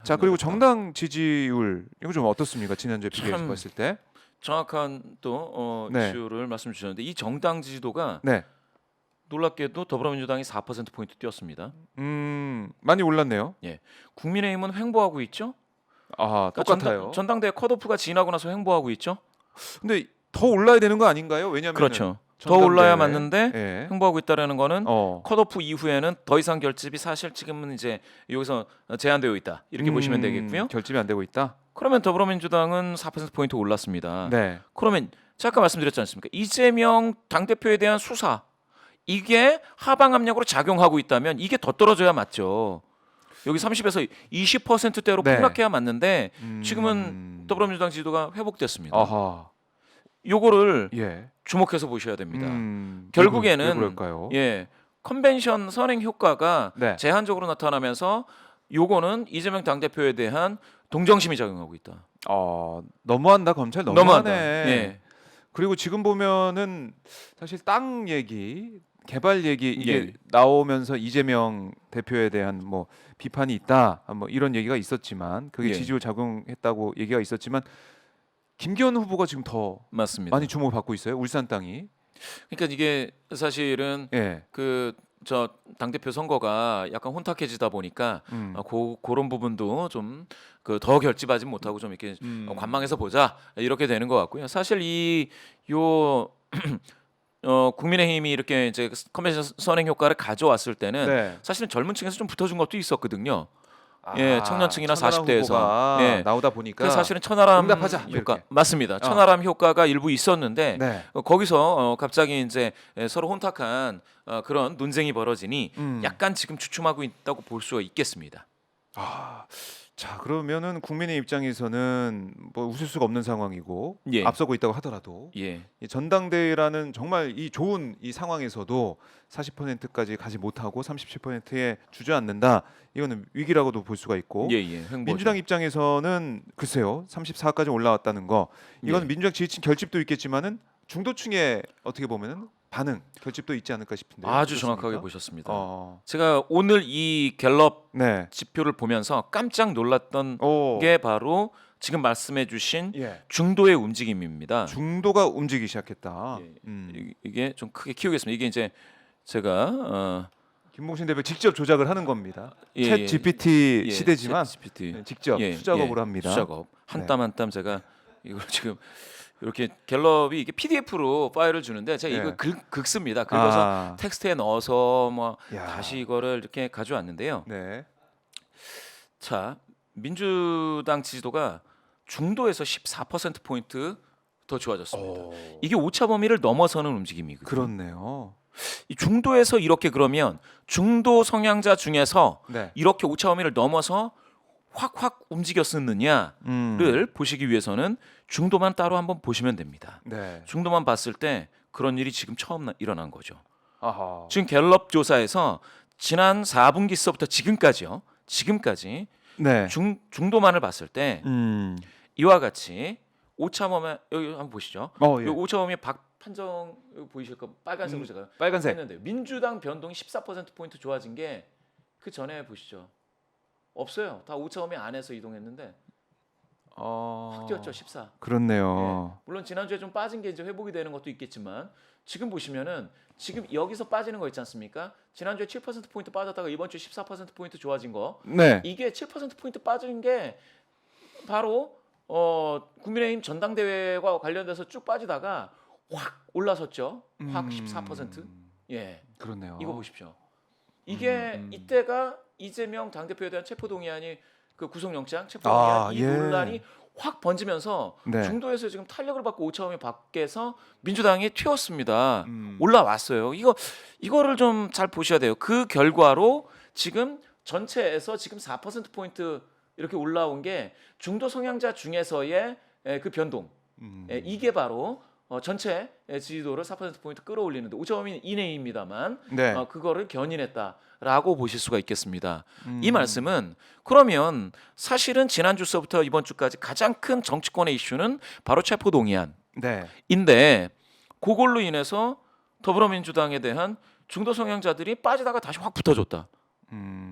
자 그리고 정당 지지율 이거 좀 어떻습니까? 지난주에 비교해서 참 봤을 때. 정확한 또 네. 이슈를 말씀 주셨는데 이 정당 지지도가 네. 놀랍게도 더불어민주당이 4%포인트 뛰었습니다. 많이 올랐네요. 예, 국민의힘은 횡보하고 있죠. 아 그러니까 똑같아요. 전당대회 컷오프가 지나고 나서 횡보하고 있죠. 근데 더 올라야 되는 거 아닌가요? 왜냐면 그렇죠. 더 올라야 맞는데 예. 횡보하고 있다라는 거는 어. 컷오프 이후에는 더 이상 결집이 사실 지금은 이제 여기서 제한되어 있다 이렇게 보시면 되겠고요. 결집이 안 되고 있다. 그러면 더불어민주당은 4%포인트 올랐습니다. 네. 그러면 제가 아까 말씀드렸지 않습니까? 이재명 당대표에 대한 수사 이게 하방 압력으로 작용하고 있다면 이게 더 떨어져야 맞죠. 여기 30에서 20%대로 네. 폭락해야 맞는데 지금은 더불어민주당 지지도가 회복됐습니다. 아하. 요거를 예. 주목해서 보셔야 됩니다. 왜 결국에는 그럴까요? 예, 컨벤션 선행 효과가 네. 제한적으로 나타나면서 요거는 이재명 당대표에 대한 동정심이 작용하고 있다. 너무한다 검찰 너무하네. 너무한다. 예. 그리고 지금 보면은 사실 땅 얘기, 개발 얘기 이게 예. 나오면서 이재명 대표에 대한 뭐 비판이 있다, 뭐 이런 얘기가 있었지만 그게 예. 지지율 작용했다고 얘기가 있었지만 김기현 후보가 지금 더 맞습니다. 많이 주목을 받고 있어요. 울산 땅이. 그러니까 이게 사실은 예. 그 저 당대표 선거가 약간 혼탁해지다 보니까 그런 부분도 좀 그 더 결집하지 못하고 좀 이렇게 관망해서 보자 이렇게 되는 것 같고요. 사실 이요 국민의힘이 이렇게 이제 컨벤션 선행 효과를 가져왔을 때는 네. 사실은 젊은 층에서 좀 붙어준 것도 있었거든요. 예, 청년층이나 천하람 40대에서 후보가 예. 나오다 보니까 그 사실은 천하람 응답하자, 효과 이렇게. 맞습니다. 천하람 효과가 일부 있었는데 네. 거기서 갑자기 이제 서로 혼탁한 그런 논쟁이 벌어지니 약간 지금 주춤하고 있다고 볼 수가 있겠습니다. 자 그러면은 국민의 입장에서는 뭐 웃을 수가 없는 상황이고 예. 앞서고 있다고 하더라도 예, 이 전당대회라는 정말 이 좋은 이 상황에서도 40%까지 가지 못하고 37%에 주저앉는다. 이거는 위기라고도 볼 수가 있고 예, 예. 횡보죠. 민주당 입장에서는 글쎄요 34까지 올라왔다는 거 이거는 예. 민주당 지지층 결집도 있겠지만은 중도층의 어떻게 보면은 반응 결집도 있지 않을까 싶은데 아주 정확하게 보셨습니다. 제가 오늘 이 갤럽 네. 지표를 보면서 깜짝 놀랐던 게 바로 지금 말씀해주신 예. 중도의 움직임입니다. 중도가 움직이기 시작했다. 예. 이게 좀 크게 키우겠습니다. 이게 이제 제가 김봉신 대표 직접 조작을 하는 겁니다. 예, 챗 예. GPT 예, 시대지만 챗 GPT. 네, 직접 예, 수작업으로 예, 합니다. 수작업 한 네. 땀 한 땀 제가 이걸 지금 이렇게 갤럽이 이게 PDF로 파일을 주는데 제가 예. 이걸 긁습니다. 긁어서 텍스트에 넣어서 뭐 야. 다시 이거를 이렇게 가져왔는데요. 네. 자, 민주당 지지도가 중도에서 14% 포인트 더 좋아졌습니다. 이게 오차 범위를 넘어서는 움직임이거든요. 그렇네요. 이 중도에서 이렇게 그러면 중도 성향자 중에서 네. 이렇게 오차 범위를 넘어서 확 움직였었느냐를 보시기 위해서는 중도만 따로 한번 보시면 됩니다. 네. 중도만 봤을 때 그런 일이 지금 처음 일어난 거죠. 아하. 지금 갤럽 조사에서 지난 4분기서부터 지금까지요. 지금까지 네. 중도만을 봤을 때 이와 같이 오차 범위 여기 한번 보시죠. 예. 이 오차 범위 판정 보이실까? 빨간색으로 제가 빨간색. 했는데 민주당 변동이 14% 포인트 좋아진 게 그 전에 보시죠. 없어요. 다 오차 범위 안에서 이동했는데 확 뛰었죠. 14. 그렇네요. 예. 물론 지난주에 좀 빠진 게 이제 회복이 되는 것도 있겠지만 지금 보시면은 지금 여기서 빠지는 거 있지 않습니까? 지난주에 7% 포인트 빠졌다가 이번 주에 14% 포인트 좋아진 거. 네. 이게 7% 포인트 빠진 게 바로 국민의힘 전당대회와 관련돼서 쭉 빠지다가 확 올라섰죠. 확 14%. 예. 그렇네요. 이거 보십시오. 이게 이때가 이재명 당대표에 대한 체포동의안이 그 구속영장 체포동의안 이 예. 논란이 확 번지면서 네. 중도에서 지금 탄력을 받고 오차범위 밖에서 민주당이 튀었습니다. 음. 올라왔어요. 이거를 좀 잘 보셔야 돼요. 그 결과로 지금 전체에서 지금 4% 포인트 이렇게 올라온 게 중도 성향자 중에서의 그 변동. 이게 바로 전체 지지도를 4% 포인트 끌어올리는데 오차 범위는 이내입니다만 네. 그거를 견인했다라고 보실 수가 있겠습니다. 이 말씀은 그러면 사실은 지난주서부터 이번 주까지 가장 큰 정치권의 이슈는 바로 체포동의안인데 네. 그걸로 인해서 더불어민주당에 대한 중도 성향자들이 빠지다가 다시 확 붙어줬다.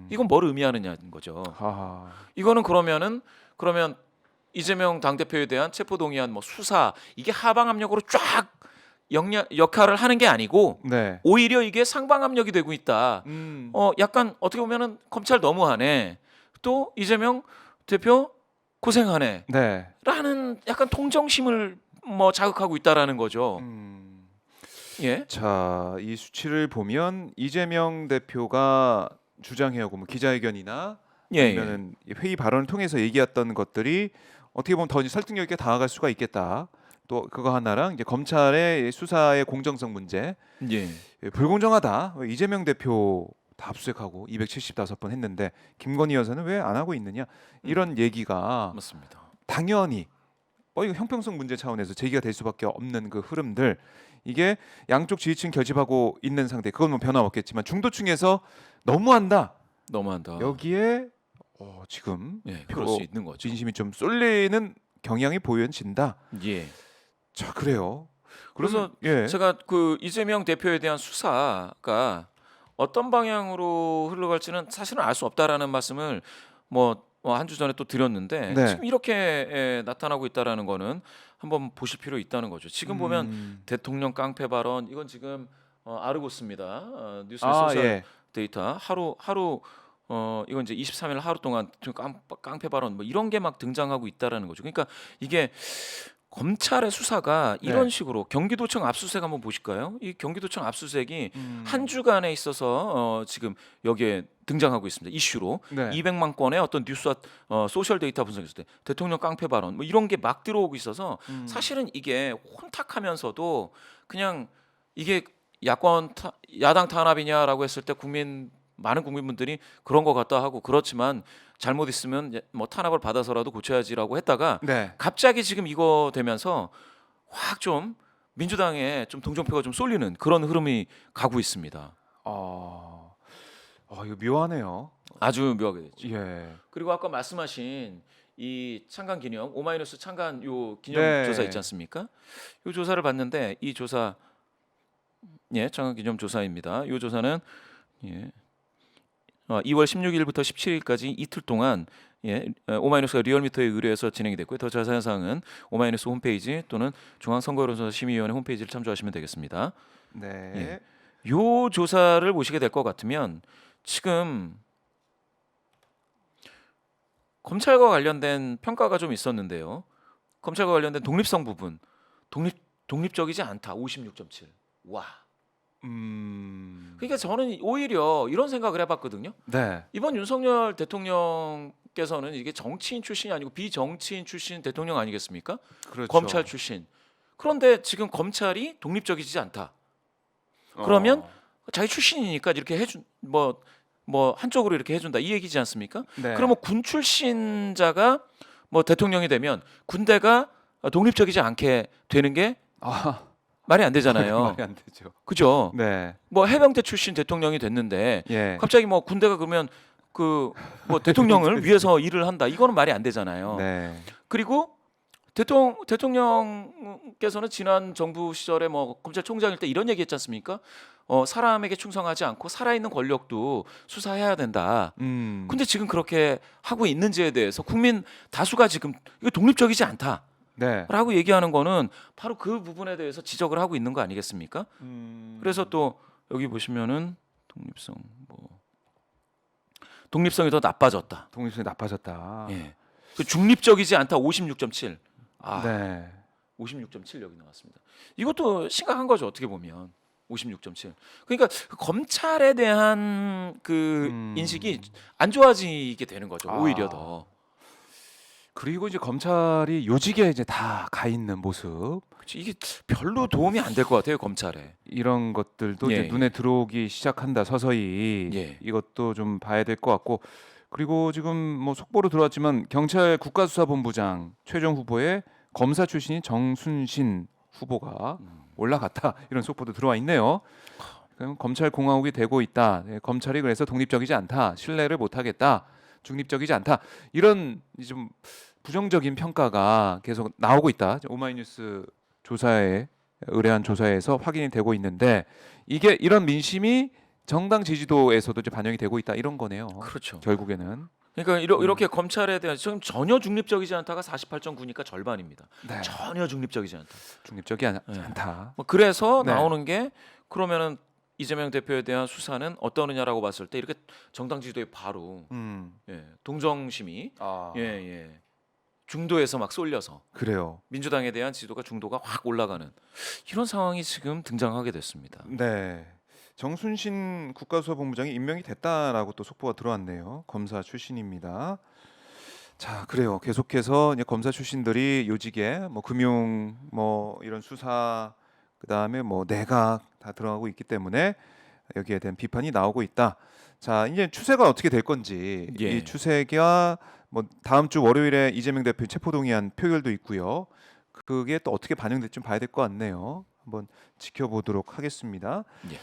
이건 뭘 의미하느냐는 거죠. 하하. 이거는 그러면 이재명 당대표에 대한 체포동의안 뭐 수사 이게 하방 압력으로 쫙 역할을 하는 게 아니고 네. 오히려 이게 상방 압력이 되고 있다. 약간 어떻게 보면은 검찰 너무하네. 또 이재명 대표 고생하네. 네. 라는 약간 통정심을 뭐 자극하고 있다라는 거죠. 예. 자, 이 수치를 보면 이재명 대표가 주장해오고 뭐 기자회견이나 예. 아니면은 회의 발언을 통해서 얘기했던 것들이 어떻게 보면 더 설득력 있게 다가갈 수가 있겠다. 또 그거 하나랑 이제 검찰의 수사의 공정성 문제, 예. 불공정하다. 왜 이재명 대표 다 압수수색하고 275번 했는데 김건희 여사는 왜 안 하고 있느냐 이런 얘기가 맞습니다. 당연히 이거 형평성 문제 차원에서 제기가 될 수밖에 없는 그 흐름들, 이게 양쪽 지지층 결집하고 있는 상태, 그건 뭐 변함없겠지만 중도층에서 너무한다. 여기에 지금 예, 그럴 수 있는 거죠. 민심이 좀 쏠리는 경향이 보여진다. 예. 자, 그래요. 그래서 예. 제가 그 이재명 대표에 대한 수사가 어떤 방향으로 흘러갈지는 사실은 알 수 없다라는 말씀을 한 주 전에 또 드렸는데 네. 지금 이렇게 나타나고 있다라는 거는 한번 보실 필요 있다는 거죠. 지금 보면 대통령 깡패 발언 이건 지금 아르고스입니다. 뉴스 소셜 예. 데이터 하루 이건 이제 23일 하루 동안 깡패 발언 뭐 이런 게 막 등장하고 있다라는 거죠. 그러니까 이게 검찰의 수사가 이런 네. 식으로 경기도청 압수수색 한번 보실까요? 이 경기도청 압수수색이 한 음. 주간에 있어서 지금 여기에 등장하고 있습니다. 이슈로 네. 200만 건의 어떤 뉴스와 소셜 데이터 분석했을 때 대통령 깡패 발언 뭐 이런 게 막 들어오고 있어서 사실은 이게 혼탁하면서도 그냥 이게 야당 탄압이냐라고 했을 때 많은 국민분들이 그런 것 같다 하고 그렇지만 잘못 있으면 뭐 탄압을 받아서라도 고쳐야지라고 했다가 네. 갑자기 지금 이거 되면서 확 좀 민주당에 좀 동정표가 좀 쏠리는 그런 흐름이 가고 있습니다. 이거 묘하네요. 아주 묘하게 됐죠. 예. 그리고 아까 말씀하신 이 창간 기념 오마이뉴스 창간 요 기념 네. 조사 있지 않습니까? 요 조사를 봤는데 이 조사 창간 기념 조사입니다. 요 조사는 2월 16일부터 17일까지 이틀 동안 오마이뉴스가 리얼미터에 의뢰해서 진행이 됐고요. 더 자세한 사항은 오마이뉴스 홈페이지 또는 중앙선거여론조사심의위원회 홈페이지를 참조하시면 되겠습니다. 네. 요 조사를 보시게 될 것 같으면 지금 검찰과 관련된 평가가 좀 있었는데요. 검찰과 관련된 독립성 부분 독립적이지 않다 56.7. 와. 그러니까 저는 오히려 이런 생각을 해봤거든요. 네. 이번 윤석열 대통령께서는 이게 정치인 출신이 아니고 비정치인 출신 대통령 아니겠습니까? 그렇죠. 검찰 출신. 그런데 지금 검찰이 독립적이지 않다. 그러면 자기 출신이니까 이렇게 해준 뭐 한쪽으로 이렇게 해준다 이 얘기지 않습니까? 네. 그러면 군 출신자가 뭐 대통령이 되면 군대가 독립적이지 않게 되는 게 말이 안 되잖아요. 말이 안 되죠. 그죠? 네. 뭐 해병대 출신 대통령이 됐는데 예. 갑자기 뭐 군대가 그러면 그 뭐 대통령을 위해서 일을 한다. 이거는 말이 안 되잖아요. 네. 그리고 대통령께서는 지난 정부 시절에 뭐 검찰총장일 때 이런 얘기했지 않습니까? 사람에게 충성하지 않고 살아있는 권력도 수사해야 된다. 근데 지금 그렇게 하고 있는지에 대해서 국민 다수가 지금 이거 독립적이지 않다. 네. 라고 얘기하는 거는 바로 그 부분에 대해서 지적을 하고 있는 거 아니겠습니까? 그래서 또 여기 보시면은 독립성이 더 나빠졌다. 독립성이 나빠졌다. 예. 그 중립적이지 않다 56.7. 네. 56.7 여기 나왔습니다. 이것도 심각한 거죠. 어떻게 보면 56.7. 그러니까 그 검찰에 대한 그 인식이 안 좋아지게 되는 거죠. 오히려 더. 그리고 이제 검찰이 요직에 이제 다 가 있는 모습, 그치, 이게 별로 도움이 안 될 것 같아요. 검찰에. 이런 것들도 이제 눈에 들어오기 시작한다 서서히. 예. 이것도 좀 봐야 될 것 같고, 그리고 지금 뭐 속보로 들어왔지만 경찰 국가수사본부장 최종 후보에 검사 출신인 정순신 후보가 올라갔다, 이런 속보도 들어와 있네요. 그럼 검찰 공화국이 되고 있다. 검찰이 그래서 독립적이지 않다, 신뢰를 못하겠다, 중립적이지 않다, 이런 좀 부정적인 평가가 계속 나오고 있다. 오마이뉴스 조사에 의뢰한 조사에서 확인이 되고 있는데, 이게 이런 민심이 정당 지지도에서도 이제 반영이 되고 있다 이런 거네요. 그렇죠. 결국에는. 그러니까 이렇게 검찰에 대한 지금 전혀 중립적이지 않다가 48.9니까 절반입니다. 네. 전혀 중립적이지 않다. 중립적이 네. 않다. 뭐 그래서 네. 나오는 게 그러면은 이재명 대표에 대한 수사는 어떠느냐라고 봤을 때 이렇게 정당 지지도에 바로 동정심이 아, 중도에서 막 쏠려서 그래요. 민주당에 대한 지지도가 중도가 확 올라가는 이런 상황이 지금 등장하게 됐습니다. 네. 정순신 국가수사본부장이 임명이 됐다라고 또 속보가 들어왔네요. 검사 출신입니다. 자, 그래요. 계속해서 이제 검사 출신들이 요직에 뭐 금융 뭐 이런 수사 그다음에 뭐 내각 다 들어가고 있기 때문에 여기에 대한 비판이 나오고 있다. 자, 이제 추세가 어떻게 될 건지 예. 이 추세가 뭐 다음 주 월요일에 이재명 대표 체포동의안 표결도 있고요. 그게 또 어떻게 반영될지 좀 봐야 될 것 같네요. 한번 지켜보도록 하겠습니다. 예.